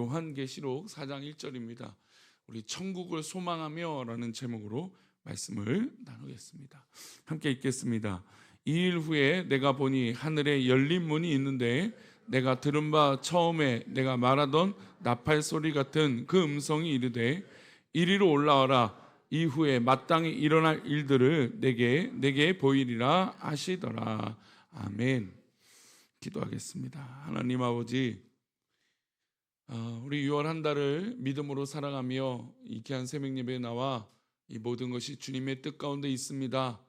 요한계시록 4장 1절입니다. 우리 천국을 소망하며 라는 제목으로 말씀을 나누겠습니다. 함께 읽겠습니다. 2일 후에 내가 보니 하늘에 열린 문이 있는데 내가 들은 바 처음에 내가 말하던 나팔 소리 같은 그 음성이 이르되 이리로 올라와라. 이후에 마땅히 일어날 일들을 내게 보이리라 하시더라. 아멘. 기도하겠습니다. 하나님 아버지, 우리 6월 한 달을 믿음으로 살아가며 이 귀한 새벽 예배에 나와 이 모든 것이 주님의 뜻 가운데 있습니다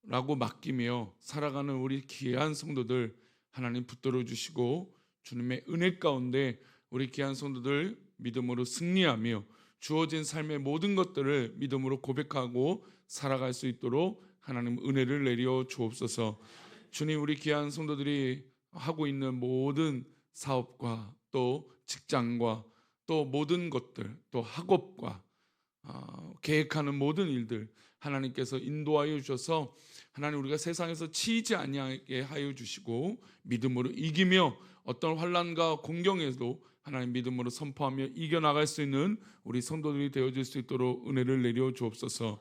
라고 맡기며 살아가는 우리 귀한 성도들 하나님 붙들어 주시고, 주님의 은혜 가운데 우리 귀한 성도들 믿음으로 승리하며 주어진 삶의 모든 것들을 믿음으로 고백하고 살아갈 수 있도록 하나님 은혜를 내려 주옵소서. 주님, 우리 귀한 성도들이 하고 있는 모든 사업과 또 직장과 또 모든 것들, 또 학업과 계획하는 모든 일들 하나님께서 인도하여 주셔서 하나님 우리가 세상에서 치이지 아니하게 하여 주시고 믿음으로 이기며 어떤 환난과 공경에도 하나님 믿음으로 선포하며 이겨나갈 수 있는 우리 성도들이 되어질 수 있도록 은혜를 내려 주옵소서.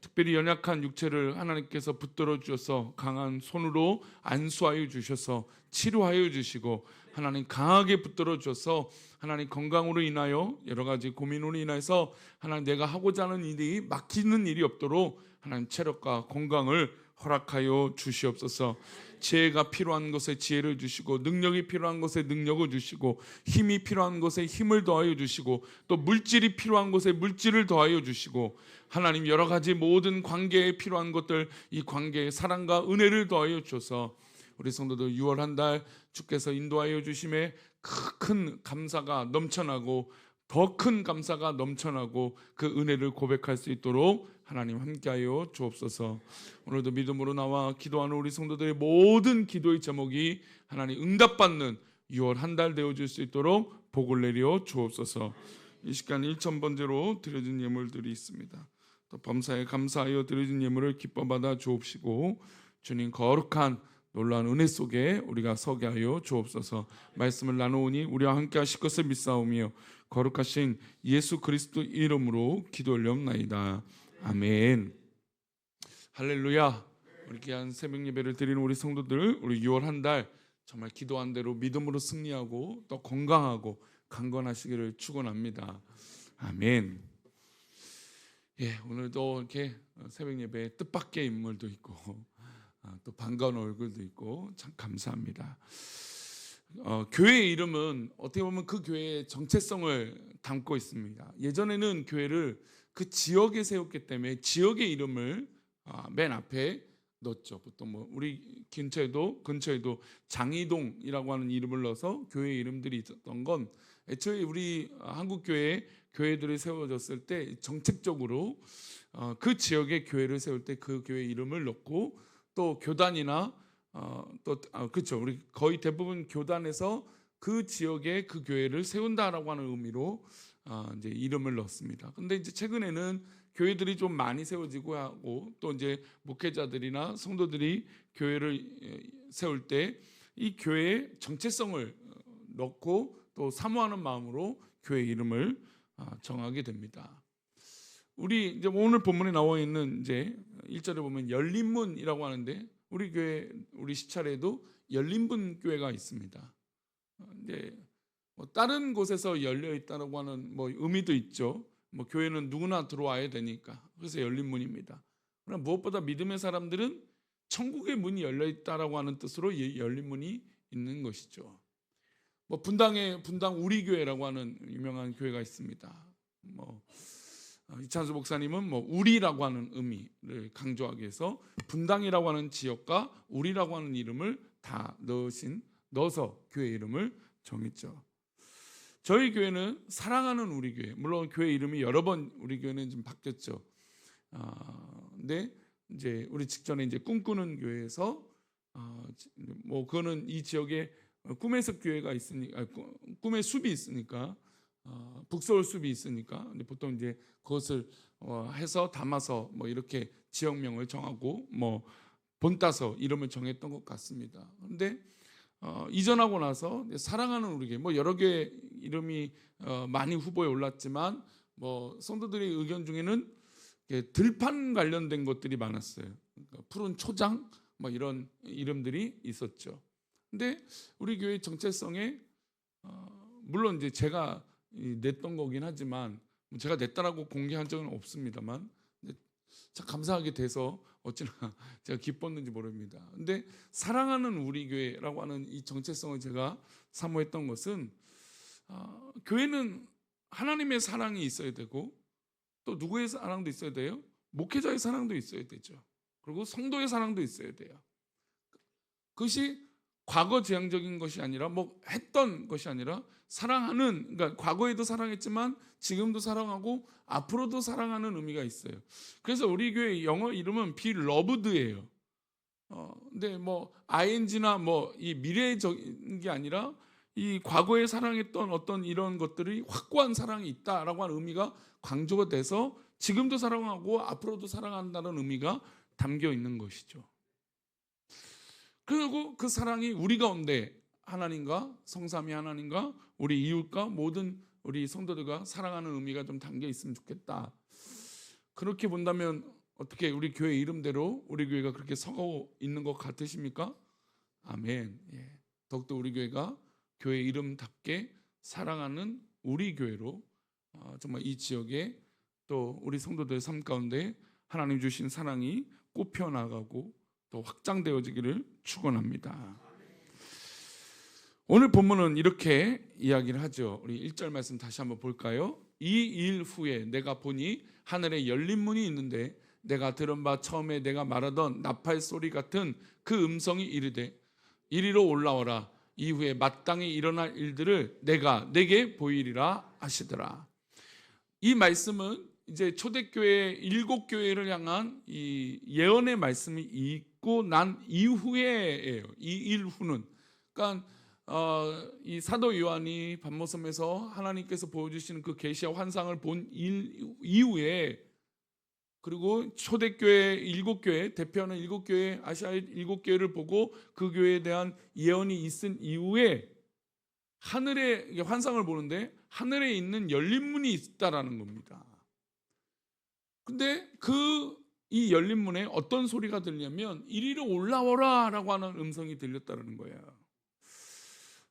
특별히 연약한 육체를 하나님께서 붙들어 주셔서 강한 손으로 안수하여 주셔서 치료하여 주시고, 하나님 강하게 붙들어 주셔서 하나님 건강으로 인하여 여러 가지 고민으로 인해서 하나님 내가 하고자 하는 일이 막히는 일이 없도록 하나님 체력과 건강을 허락하여 주시옵소서. 지혜가 필요한 것에 지혜를 주시고, 능력이 필요한 것에 능력을 주시고, 힘이 필요한 것에 힘을 더하여 주시고, 또 물질이 필요한 것에 물질을 더하여 주시고, 하나님 여러 가지 모든 관계에 필요한 것들, 이 관계에 사랑과 은혜를 더하여 주셔서 우리 성도들 6월 한 달 주께서 인도하여 주심에 큰 감사가 넘쳐나고 더 큰 감사가 넘쳐나고 그 은혜를 고백할 수 있도록 하나님 함께하여 주옵소서. 오늘도 믿음으로 나와 기도하는 우리 성도들의 모든 기도의 제목이 하나님 응답받는 6월 한 달 되어줄 수 있도록 복을 내려 주옵소서. 이 시간 1,000번째로 드려진 예물들이 있습니다. 또 범사에 감사하여 드려진 예물을 기뻐 받아 주옵시고, 주님 거룩한 놀라운 은혜 속에 우리가 서게 하여 주옵소서. 말씀을 나누오니 우리와 함께 하실 것을 믿사오며 거룩하신 예수 그리스도 이름으로 기도 올려옵나이다. 아멘. 할렐루야. 우리 귀한 새벽 예배를 드리는 우리 성도들, 우리 6월 한 달 정말 기도한 대로 믿음으로 승리하고 또 건강하고 강건하시기를 축원합니다. 아멘. 예, 오늘도 이렇게 새벽 예배에 뜻밖의 인물도 있고 또 반가운 얼굴도 있고 참 감사합니다. 교회의 이름은 어떻게 보면 그 교회의 정체성을 담고 있습니다. 예전에는 교회를 그 지역에 세웠기 때문에 지역의 이름을 맨 앞에 넣었죠. 보통 뭐 우리 근처에도 장이동이라고 하는 이름을 넣어서 교회 이름들이 있었던 건, 애초에 우리 한국 교회들이 세워졌을 때 정책적으로 그 지역의 교회를 세울 때 그 교회 이름을 넣고, 또 교단이나 그렇죠. 우리 거의 대부분 교단에서 그 지역에 그 교회를 세운다라고 하는 의미로 이제 이름을 넣습니다. 근데 이제 최근에는 교회들이 좀 많이 세워지고 하고, 또 이제 목회자들이나 성도들이 교회를 세울 때 이 교회의 정체성을 넣고 또 사모하는 마음으로 교회 이름을 정하게 됩니다. 우리 이제 오늘 본문에 나와 있는 이제 1절에 보면 열린문이라고 하는데, 우리 교회 우리 시찰에도 열린문 교회가 있습니다. 이제 뭐 다른 곳에서 열려 있다라고 하는 뭐 의미도 있죠. 뭐 교회는 누구나 들어와야 되니까 그래서 열린문입니다. 그러나 무엇보다 믿음의 사람들은 천국의 문이 열려 있다라고 하는 뜻으로 열린문이 있는 것이죠. 뭐 분당 우리 교회라고 하는 유명한 교회가 있습니다. 뭐 이찬수 목사님은 뭐 우리라고 하는 의미를 강조하기 위해서 분당이라고 하는 지역과 우리라고 하는 이름을 다 넣어서 교회 이름을 정했죠. 저희 교회는 사랑하는 우리 교회, 물론 교회 이름이 여러 번 우리 교회는 좀 바뀌었죠. 근데 이제 우리 직전에 이제 꿈꾸는 교회에서 뭐 그거는 이 지역에 꿈의 숲 교회가 있으니까, 꿈의 숲이 있으니까, 북서울 숲이 있으니까 근데 보통 이제 그것을 해서 담아서 뭐 이렇게 지역명을 정하고 뭐 본따서 이름을 정했던 것 같습니다. 그런데 이전하고 나서 사랑하는 우리 교회, 뭐 여러 개 이름이 많이 후보에 올랐지만 뭐 성도들의 의견 중에는 들판 관련된 것들이 많았어요. 그러니까 푸른 초장 뭐 이런 이름들이 있었죠. 근데 우리 교회 정체성에 물론 이제 제가 냈던 거긴 하지만 제가 냈다라고 공개한 적은 없습니다만 참 감사하게 돼서 어찌나 제가 기뻤는지 모릅니다. 근데 사랑하는 우리 교회라고 하는 이 정체성을 제가 사모했던 것은 교회는 하나님의 사랑이 있어야 되고 또 누구의 사랑도 있어야 돼요? 목회자의 사랑도 있어야 되죠. 그리고 성도의 사랑도 있어야 돼요. 그것이 과거 지향적인 것이 아니라 뭐 했던 것이 아니라 사랑하는, 그러니까 과거에도 사랑했지만 지금도 사랑하고 앞으로도 사랑하는 의미가 있어요. 그래서 우리 교회 영어 이름은 Be Loved예요. 근데 뭐 ing나 뭐 이 미래적인 게 아니라 이 과거에 사랑했던 어떤 이런 것들이 확고한 사랑이 있다라고 하는 의미가 강조가 돼서 지금도 사랑하고 앞으로도 사랑한다는 의미가 담겨 있는 것이죠. 그리고 그 사랑이 우리 가운데 하나님과 성삼위 하나님과 우리 이웃과 모든 우리 성도들과 사랑하는 의미가 좀 담겨 있으면 좋겠다. 그렇게 본다면 어떻게 우리 교회 이름대로 우리 교회가 그렇게 서고 있는 것 같으십니까? 아멘. 예. 더욱더 우리 교회가 교회 이름답게 사랑하는 우리 교회로 정말 이 지역에 또 우리 성도들의 삶 가운데 하나님 주신 사랑이 꽃피어 나가고 또 확장되어지기를 축원합니다. 오늘 본문은 이렇게 이야기를 하죠. 우리 1절 말씀 다시 한번 볼까요? 이 일 후에 내가 보니 하늘에 열린 문이 있는데 내가 들은 바 처음에 내가 말하던 나팔 소리 같은 그 음성이 이르되 이리로 올라오라. 이후에 마땅히 일어날 일들을 내가 내게 보이리라 하시더라. 이 말씀은 이제 초대교회 7교회를 향한 이 예언의 말씀이 있고 난 이후에예요. 이 일 후는, 그러니까 이 사도 요한이 patmos섬에서 하나님께서 보여주시는 그 계시와 환상을 본 일 이후에, 그리고 초대교회 7교회 대표하는 7교회 아시아의 7교회를 보고 그 교회에 대한 예언이 있은 이후에 하늘에 환상을 보는데 하늘에 있는 열린 문이 있다라는 겁니다. 근데 이 열린 문에 어떤 소리가 들리냐면 이리로 올라오라 라고 하는 음성이 들렸다는 거예요.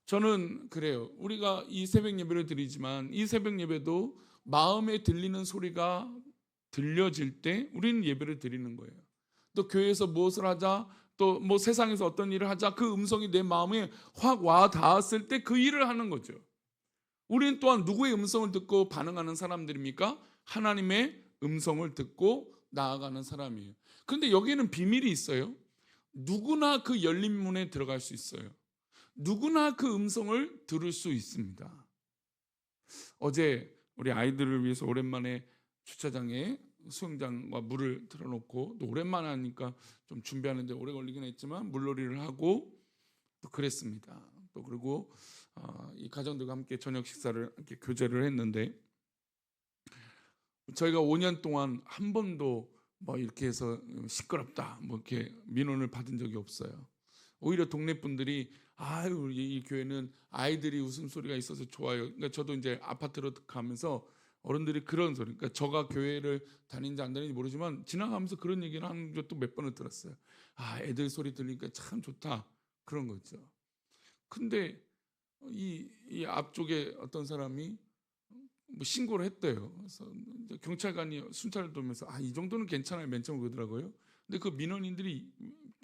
저는 그래요. 우리가 이 새벽 예배를 드리지만 이 새벽 예배도 마음에 들리는 소리가 들려질 때 우리는 예배를 드리는 거예요. 또 교회에서 무엇을 하자, 또 뭐 세상에서 어떤 일을 하자, 그 음성이 내 마음에 확 와 닿았을 때 그 일을 하는 거죠. 우리는 또한 누구의 음성을 듣고 반응하는 사람들입니까? 하나님의 음성을 듣고 나아가는 사람이에요. 그런데 여기에는 비밀이 있어요. 누구나 그 열린 문에 들어갈 수 있어요. 누구나 그 음성을 들을 수 있습니다. 어제 우리 아이들을 위해서 오랜만에 주차장에 수영장과 물을 틀어놓고, 또 오랜만에 하니까 좀 준비하는데 오래 걸리긴 했지만 물놀이를 하고 또 그랬습니다. 또 그리고 이 가정들과 함께 저녁 식사를 이렇게 교제를 했는데, 저희가 5년 동안 한 번도 뭐 이렇게 해서 시끄럽다 뭐 이렇게 민원을 받은 적이 없어요. 오히려 동네 분들이 아유 이 교회는 아이들이 웃음소리가 있어서 좋아요. 그러니까 저도 이제 아파트로 가면서 어른들이 그런 소리, 그러니까 저가 교회를 다니는지 안 다니는지 모르지만 지나가면서 그런 얘기를 하는 것도 몇 번을 들었어요. 아, 애들 소리 들으니까 참 좋다, 그런 거죠. 근데 이 앞쪽에 어떤 사람이 뭐 신고를 했대요. 그래서 이제 경찰관이 순찰을 돌면서 이 정도는 괜찮아요, 맨 처음 그러더라고요. 근데 그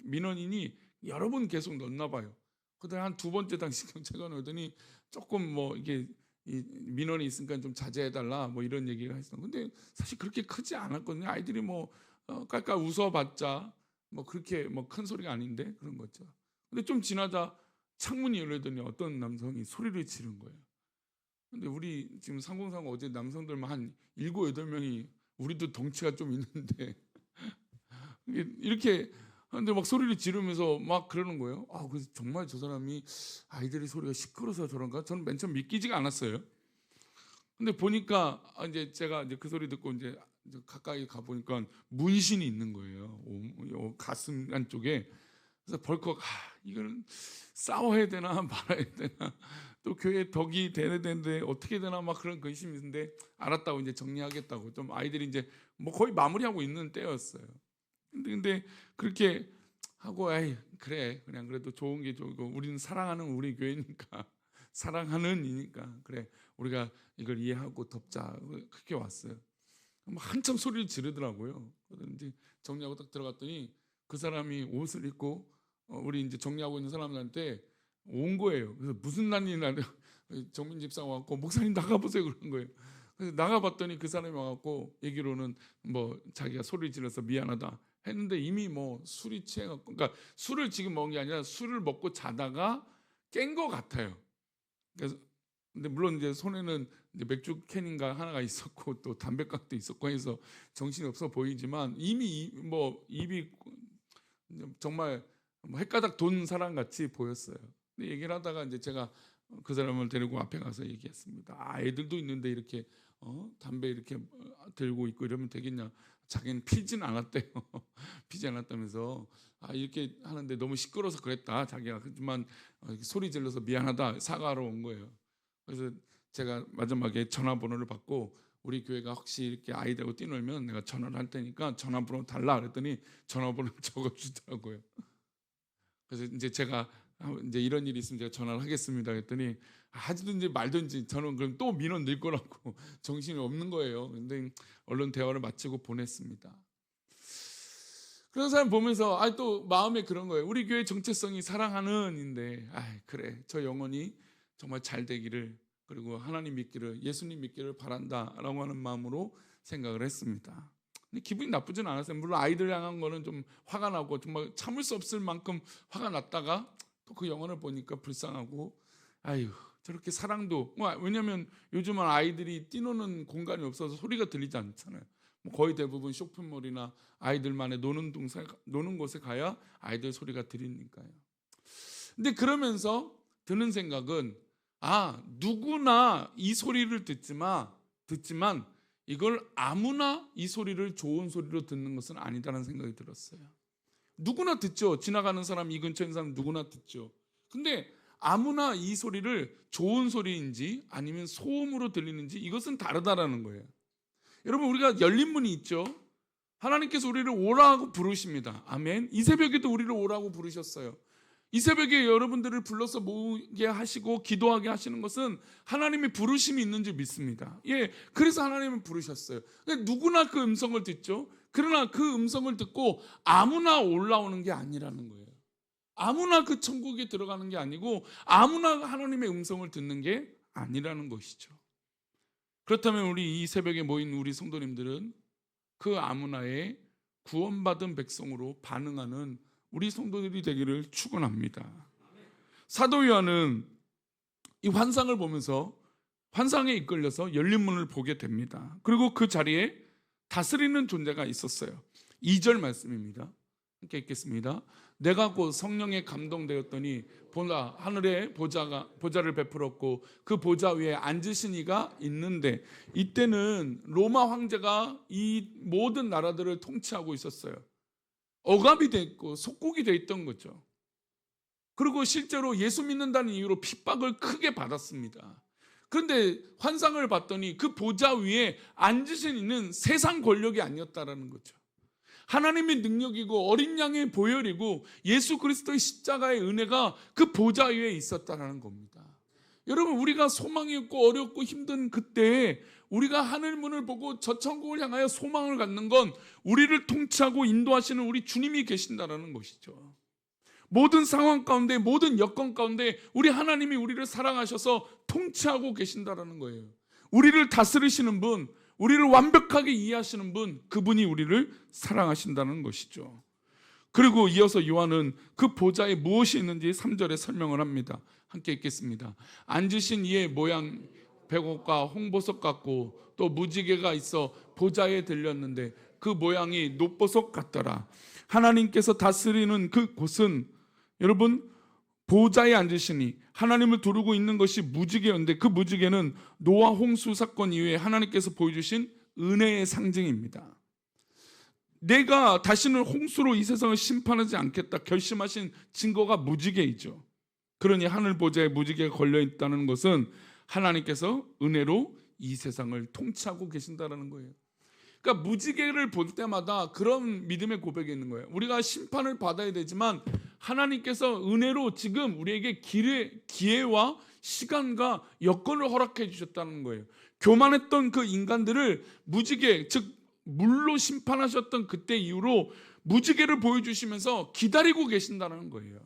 민원인이 여러 번 계속 넣나 봐요. 그다음에 한 두 번째 당시 경찰관이 오더니 조금 뭐 이게 이 민원이 있으니까 좀 자제해달라 뭐 이런 얘기가 했어요. 근데 사실 그렇게 크지 않았거든요. 아이들이 뭐 깔깔 웃어봤자 뭐 그렇게 뭐 큰 소리가 아닌데 그런 거죠. 근데 좀 지나자 창문이 열리더니 어떤 남성이 소리를 지른 거예요. 근데 우리 지금 상공상 어제 남성들만 한 7, 8명이, 우리도 덩치가 좀 있는데 이렇게 하는데 막 소리를 지르면서 막 그러는 거예요. 그래서 정말 저 사람이 아이들의 소리가 시끄러워서 저런가? 저는 맨 처음 믿기지가 않았어요. 근데 보니까 이제 제가 이제 그 소리 듣고 이제 가까이 가 보니까 문신이 있는 거예요. 가슴 안쪽에. 그래서 벌컥 이거는 싸워야 되나 말아야 되나, 또 교회 덕이 돼야 되는데 어떻게 되나 막 그런 근심이 있는데 알았다고 이제 정리하겠다고 좀 아이들이 이제 뭐 거의 마무리하고 있는 때였어요. 근데 그렇게 하고 에이 그래 그냥 그래도 좋은 게 좋고 우리는 사랑하는 우리 교회니까 사랑하는 이니까 그래 우리가 이걸 이해하고 덮자 그렇게 왔어요. 한참 소리를 지르더라고요. 그래서 이제 정리하고 딱 들어갔더니 그 사람이 옷을 입고 우리 이제 정리하고 있는 사람들한테 온 거예요. 그래서 무슨 난리나 정민 집사가 와갖고 목사님 나가보세요 그런 거예요. 그래서 나가봤더니 그 사람이 와갖고 얘기로는 뭐 자기가 소리 질러서 미안하다 했는데 이미 뭐 술이 취해갖고, 그러니까 술을 지금 먹은 게 아니라 술을 먹고 자다가 깬 거 같아요. 그래서 근데 물론 이제 손에는 이제 맥주 캔인가 하나가 있었고 또 담배깍도 있었고 해서 정신이 없어 보이지만 이미 뭐 입이 정말 뭐 헷가닥 돈 사람 같이 보였어요. 근데 얘기를 하다가 이제 제가 그 사람을 데리고 앞에 가서 얘기했습니다. 애들도 있는데 이렇게 담배 이렇게 들고 있고 이러면 되겠냐? 자기는 피진 않았대요. 피지 않았다면서 이렇게 하는데 너무 시끄러워서 그랬다. 자기가 하지만 소리 질러서 미안하다 사과하러 온 거예요. 그래서 제가 마지막에 전화번호를 받고 우리 교회가 혹시 이렇게 아이들하고 뛰놀면 내가 전화를 할 테니까 전화번호 달라 그랬더니 전화번호를 적어주더라고요. 그래서 이제 제가 이제 이런 일이 있으면 제가 전화를 하겠습니다 그랬더니 하든지 말든지 저는 그럼 또 민원 낼 거라고 정신이 없는 거예요. 근데 얼른 대화를 마치고 보냈습니다. 그런 사람 보면서 또 마음에 그런 거예요. 우리 교회 정체성이 사랑하는인데 그래 저 영혼이 정말 잘 되기를 그리고 하나님 믿기를 예수님 믿기를 바란다라고 하는 마음으로 생각을 했습니다. 근데 기분이 나쁘진 않았어요. 물론 아이들 향한 거는 좀 화가 나고 정말 참을 수 없을 만큼 화가 났다가 또 그 영혼을 보니까 불쌍하고 저렇게 사랑도 왜냐하면 요즘은 아이들이 뛰노는 공간이 없어서 소리가 들리지 않잖아요. 거의 대부분 쇼핑몰이나 아이들만의 노는 곳에 가야 아이들 소리가 들리니까요. 근데 그러면서 드는 생각은 누구나 이 소리를 듣지만 이걸 아무나 이 소리를 좋은 소리로 듣는 것은 아니다라는 생각이 들었어요. 누구나 듣죠. 지나가는 사람, 이 근처에 있는 사람 누구나 듣죠. 근데 아무나 이 소리를 좋은 소리인지 아니면 소음으로 들리는지 이것은 다르다라는 거예요. 여러분 우리가 열린 문이 있죠. 하나님께서 우리를 오라고 부르십니다. 아멘. 이 새벽에도 우리를 오라고 부르셨어요. 이 새벽에 여러분들을 불러서 모이게 하시고 기도하게 하시는 것은 하나님의 부르심이 있는 줄 믿습니다. 그래서 하나님은 부르셨어요. 누구나 그 음성을 듣죠. 그러나 그 음성을 듣고 아무나 올라오는 게 아니라는 거예요. 아무나 그 천국에 들어가는 게 아니고 아무나 하나님의 음성을 듣는 게 아니라는 것이죠. 그렇다면 우리 이 새벽에 모인 우리 성도님들은 그 아무나에 구원받은 백성으로 반응하는 우리 성도들이 되기를 축원합니다. 사도 요한은 이 환상을 보면서 환상에 이끌려서 열린 문을 보게 됩니다. 그리고 그 자리에 다스리는 존재가 있었어요. 2절 말씀입니다. 함께 읽겠습니다. 내가 곧 성령에 감동되었더니 보라 하늘에 보좌를 베풀었고 그 보좌 위에 앉으신 이가 있는데 이때는 로마 황제가 이 모든 나라들을 통치하고 있었어요. 억압이 돼 있고 속국이 돼 있던 거죠. 그리고 실제로 예수 믿는다는 이유로 핍박을 크게 받았습니다. 그런데 환상을 봤더니 그 보좌 위에 앉으신 이는 세상 권력이 아니었다라는 거죠. 하나님의 능력이고 어린 양의 보혈이고 예수 그리스도의 십자가의 은혜가 그 보좌 위에 있었다라는 겁니다. 여러분 우리가 소망이 없고 어렵고 힘든 그때에 우리가 하늘문을 보고 저 천국을 향하여 소망을 갖는 건 우리를 통치하고 인도하시는 우리 주님이 계신다라는 것이죠. 모든 상황 가운데 모든 여건 가운데 우리 하나님이 우리를 사랑하셔서 통치하고 계신다라는 거예요. 우리를 다스리시는 분, 우리를 완벽하게 이해하시는 분, 그분이 우리를 사랑하신다는 것이죠. 그리고 이어서 요한은 그 보좌에 무엇이 있는지 3절에 설명을 합니다. 함께 읽겠습니다. 앉으신 이의 모양 백옥과 홍보석 같고 또 무지개가 있어 보좌에 들렸는데 그 모양이 녹보석 같더라. 하나님께서 다스리는 그 곳은 여러분 보좌에 앉으시니 하나님을 두르고 있는 것이 무지개였는데 그 무지개는 노아 홍수 사건 이후에 하나님께서 보여주신 은혜의 상징입니다. 내가 다시는 홍수로 이 세상을 심판하지 않겠다 결심하신 증거가 무지개이죠. 그러니 하늘 보좌에 무지개가 걸려 있다는 것은 하나님께서 은혜로 이 세상을 통치하고 계신다는 거예요. 그러니까 무지개를 볼 때마다 그런 믿음의 고백이 있는 거예요. 우리가 심판을 받아야 되지만 하나님께서 은혜로 지금 우리에게 기회와 시간과 여건을 허락해 주셨다는 거예요. 교만했던 그 인간들을 무지개, 즉 물로 심판하셨던 그때 이후로 무지개를 보여주시면서 기다리고 계신다는 거예요.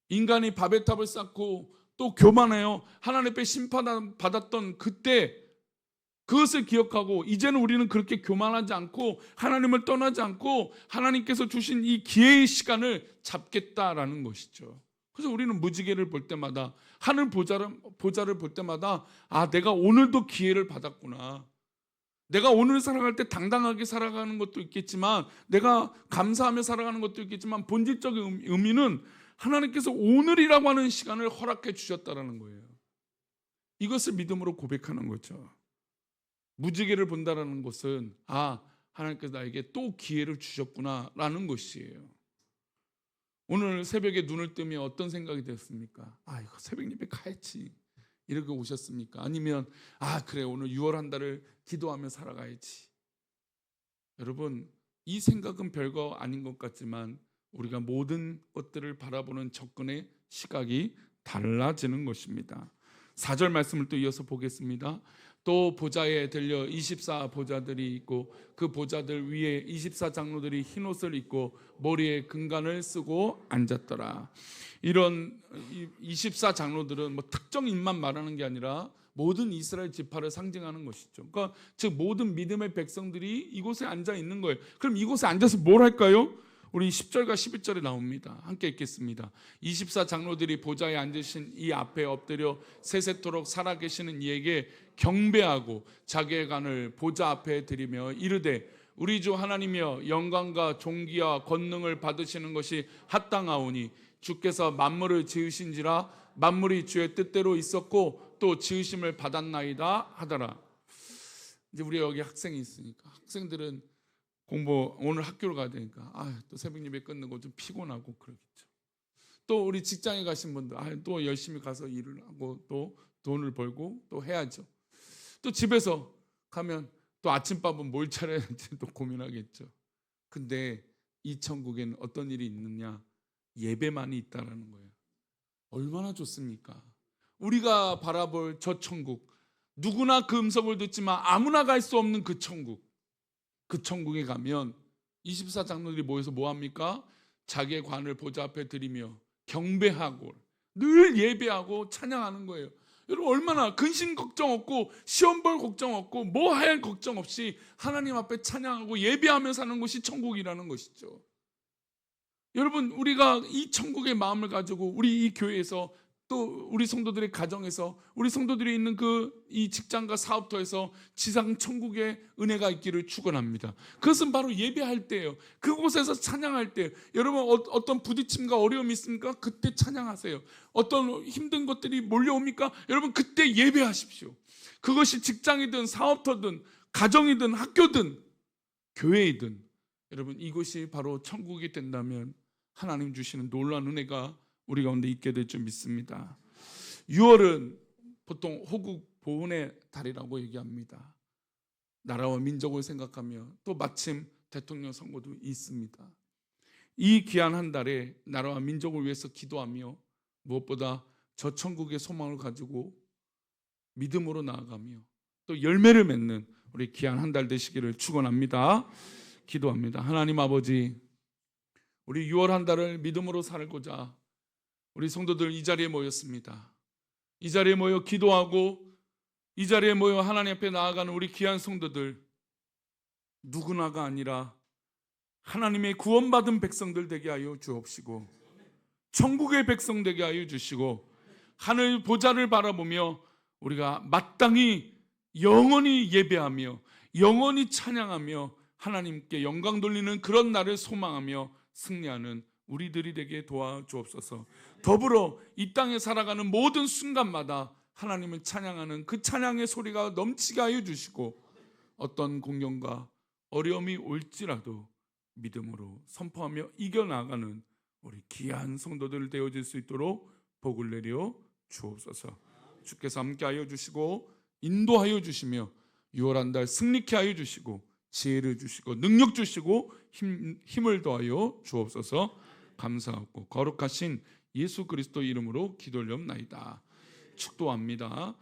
인간이 바벨 탑을 쌓고 또 교만해요. 하나님 앞에 심판받았던 그때 그것을 기억하고 이제는 우리는 그렇게 교만하지 않고 하나님을 떠나지 않고 하나님께서 주신 이 기회의 시간을 잡겠다라는 것이죠. 그래서 우리는 무지개를 볼 때마다 하늘 보좌를 볼 때마다 아, 내가 오늘도 기회를 받았구나. 내가 오늘 살아갈 때 당당하게 살아가는 것도 있겠지만 내가 감사하며 살아가는 것도 있겠지만 본질적인 의미는 하나님께서 오늘이라고 하는 시간을 허락해 주셨다는 거예요. 이것을 믿음으로 고백하는 거죠. 무지개를 본다라는 것은 아, 하나님께서 나에게 또 기회를 주셨구나라는 것이에요. 오늘 새벽에 눈을 뜨면 어떤 생각이 되었습니까? 아, 이거 새벽 예배 가야지 이렇게 오셨습니까? 아니면 아, 그래 오늘 6월 한 달을 기도하며 살아가야지. 여러분, 이 생각은 별거 아닌 것 같지만 우리가 모든 것들을 바라보는 접근의 시각이 달라지는 것입니다. 4절 말씀을 또 이어서 보겠습니다. 또 보좌에 들려 24 보좌들이 있고 그 보좌들 위에 24 장로들이 흰옷을 입고 머리에 금관을 쓰고 앉았더라. 이런 24 장로들은 뭐 특정 인만 말하는 게 아니라 모든 이스라엘 지파를 상징하는 것이죠. 그러니까 즉 모든 믿음의 백성들이 이곳에 앉아 있는 거예요. 그럼 이곳에 앉아서 뭘 할까요? 우리 10절과 11절에 나옵니다. 함께 읽겠습니다. 24 장로들이 보좌에 앉으신 이 앞에 엎드려 세세토록 살아계시는 이에게 경배하고 자기의 간을 보좌 앞에 드리며 이르되 우리 주 하나님이여 영광과 존귀와 권능을 받으시는 것이 합당하오니 주께서 만물을 지으신지라 만물이 주의 뜻대로 있었고 또 지으심을 받았나이다 하더라. 이제 우리 여기 학생이 있으니까 학생들은 공부 오늘 학교를 가야 되니까 또 새벽 예배 끝나고 좀 피곤하고 그러겠죠. 또 우리 직장에 가신 분들 또 열심히 가서 일을 하고 또 돈을 벌고 또 해야죠. 또 집에서 가면 또 아침밥은 뭘 차려야 할지 또 고민하겠죠. 근데 이 천국에는 어떤 일이 있느냐? 예배만이 있다라는 거예요. 얼마나 좋습니까? 우리가 바라볼 저 천국, 누구나 그 음성을 듣지만 아무나 갈 수 없는 그 천국, 그 천국에 가면 24 장로들이 모여서 뭐합니까? 자기의 관을 보좌 앞에 드리며 경배하고 늘 예배하고 찬양하는 거예요. 여러분 얼마나 근심 걱정 없고 시험 볼 걱정 없고 뭐 할 걱정 없이 하나님 앞에 찬양하고 예배하며 사는 것이 천국이라는 것이죠. 여러분 우리가 이 천국의 마음을 가지고 우리 이 교회에서 또 우리 성도들의 가정에서 우리 성도들이 있는 이 직장과 사업터에서 지상 천국의 은혜가 있기를 축원합니다. 그것은 바로 예배할 때예요. 그곳에서 찬양할 때 여러분 어떤 부딪힘과 어려움이 있습니까? 그때 찬양하세요. 어떤 힘든 것들이 몰려옵니까? 여러분 그때 예배하십시오. 그것이 직장이든 사업터든 가정이든 학교든 교회이든 여러분 이곳이 바로 천국이 된다면 하나님 주시는 놀라운 은혜가 우리 가운데 있게 될 줄 믿습니다. 6월은 보통 호국 보훈의 달이라고 얘기합니다. 나라와 민족을 생각하며 또 마침 대통령 선거도 있습니다. 이 귀한 한 달에 나라와 민족을 위해서 기도하며 무엇보다 저 천국의 소망을 가지고 믿음으로 나아가며 또 열매를 맺는 우리 귀한 한 달 되시기를 축원합니다. 기도합니다. 하나님 아버지, 우리 6월 한 달을 믿음으로 살고자 우리 성도들 이 자리에 모였습니다. 이 자리에 모여 기도하고 이 자리에 모여 하나님 앞에 나아가는 우리 귀한 성도들 누구나가 아니라 하나님의 구원받은 백성들 되게 하여 주옵시고 천국의 백성 되게 하여 주시고 하늘 보좌를 바라보며 우리가 마땅히 영원히 예배하며 영원히 찬양하며 하나님께 영광 돌리는 그런 날을 소망하며 승리하는 우리들이 되게 도와주옵소서. 더불어 이 땅에 살아가는 모든 순간마다 하나님을 찬양하는 그 찬양의 소리가 넘치게 하여 주시고 어떤 공경과 어려움이 올지라도 믿음으로 선포하며 이겨나가는 우리 귀한 성도들 되어질 수 있도록 복을 내려 주옵소서. 주께서 함께하여 주시고 인도하여 주시며 6월 한 달 승리케 하여 주시고 지혜를 주시고 능력 주시고 힘을 더하여 주옵소서. 감사하고 거룩하신 예수 그리스도 이름으로 기도 올려옵나이다. 축도합니다.